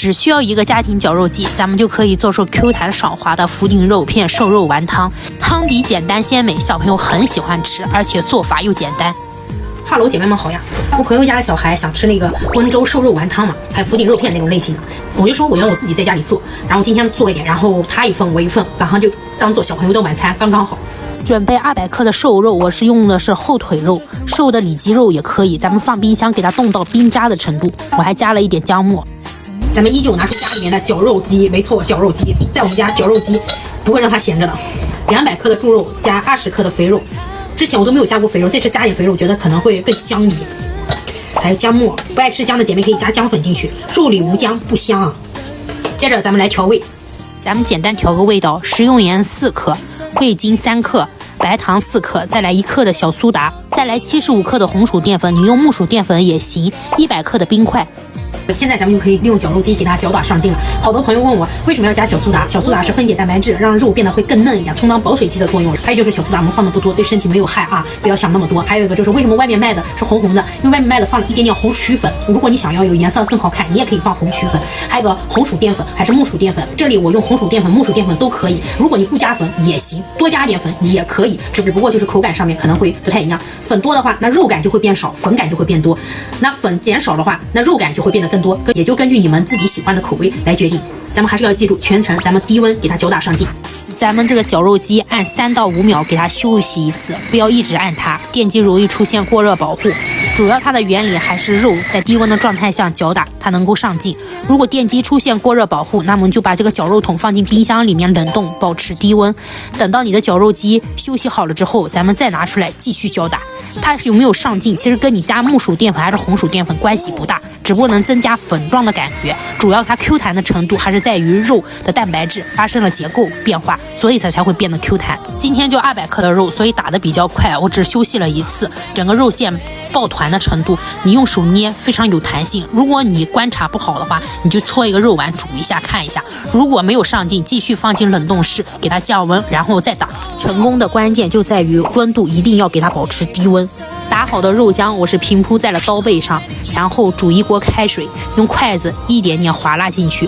只需要一个家庭绞肉机，咱们就可以做出 Q 弹爽滑的福鼎肉片瘦肉丸汤。汤底简单鲜美，小朋友很喜欢吃，而且做法又简单。哈喽，姐妹们好呀！我朋友家的小孩想吃那个温州瘦肉丸汤嘛，还有福鼎肉片那种类型的，我就说我用我自己在家里做，然后今天做一点，然后他一份我一份，晚上就当做小朋友的晚餐，刚刚好。准备200克的瘦肉，我是用的是后腿肉，瘦的里脊肉也可以，咱们放冰箱给它冻到冰渣的程度。我还加了一点姜末。咱们依旧拿出家里面的绞肉机，没错，绞肉机，在我们家绞肉机不会让它闲着的。200克的猪肉加20克的肥肉。之前我都没有加过肥肉，这次加点肥肉，觉得可能会更香一点。还有姜末，不爱吃姜的姐妹可以加姜粉进去，肉里无姜不香啊。接着咱们来调味，咱们简单调个味道，食用盐4克，味精3克，白糖4克，再来1克的小苏打，再来75克的红薯淀粉，你用木薯淀粉也行，100克的冰块。现在咱们就可以利用绞肉机给它搅打上劲了。好多朋友问我为什么要加小苏打，小苏打是分解蛋白质，让肉变得会更嫩一点，充当保水剂的作用。还有就是小苏打我们放的不多，对身体没有害啊，不要想那么多。还有一个就是为什么外面卖的是红红的，因为外面卖的放了一点点红曲粉，如果你想要有颜色更好看，你也可以放红曲粉。还有个红薯淀粉还是木薯淀粉，这里我用红薯淀粉、木薯淀粉都可以，如果你不加粉也行，多加点粉也可以，只不过就是口感上面可能会不太一样。粉多的话，那肉感就会变少，粉感就会变多；那粉减少的话，那肉感就会变得更多，也就根据你们自己喜欢的口味来决定。咱们还是要记住，全程咱们低温给它搅打上劲。咱们这个绞肉机按3到5秒给它休息一次，不要一直按它，电机容易出现过热保护。主要它的原理还是肉在低温的状态下搅打，它能够上劲。如果电机出现过热保护，那么就把这个绞肉桶放进冰箱里面冷冻，保持低温。等到你的绞肉机休息好了之后，咱们再拿出来继续搅打。它有没有上劲，其实跟你加木薯淀粉还是红薯淀粉关系不大，只不过能增加粉状的感觉。主要它 Q 弹的程度还是在于肉的蛋白质发生了结构变化，所以才会变得 Q 弹。今天就200克的肉，所以打得比较快，我只休息了一次，整个肉馅抱团的程度，你用手捏非常有弹性。如果你观察不好的话，你就搓一个肉丸煮一下看一下，如果没有上劲，继续放进冷冻室给它降温，然后再打。成功的关键就在于温度一定要给它保持低温。打好的肉浆我是平铺在了刀背上，然后煮一锅开水，用筷子一点点划拉进去。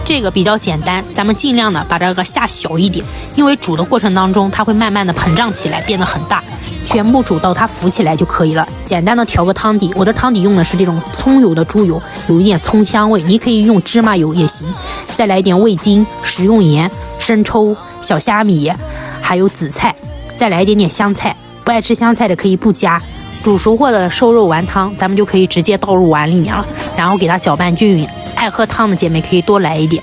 这个比较简单，咱们尽量的把这个下小一点，因为煮的过程当中它会慢慢的膨胀起来，变得很大，全部煮到它浮起来就可以了。简单的调个汤底，我的汤底用的是这种葱油的猪油，有一点葱香味，你可以用芝麻油也行。再来一点味精、食用盐、生抽、小虾米，还有紫菜，再来一点点香菜，不爱吃香菜的可以不加。煮熟后的瘦肉丸汤，咱们就可以直接倒入碗里面了，然后给它搅拌均匀。爱喝汤的姐妹可以多来一点。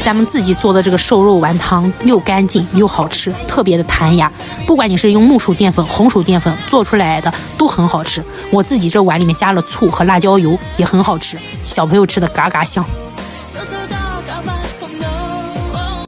咱们自己做的这个瘦肉丸汤又干净又好吃，特别的弹牙。不管你是用木薯淀粉、红薯淀粉做出来的都很好吃。我自己这碗里面加了醋和辣椒油，也很好吃，小朋友吃的嘎嘎香。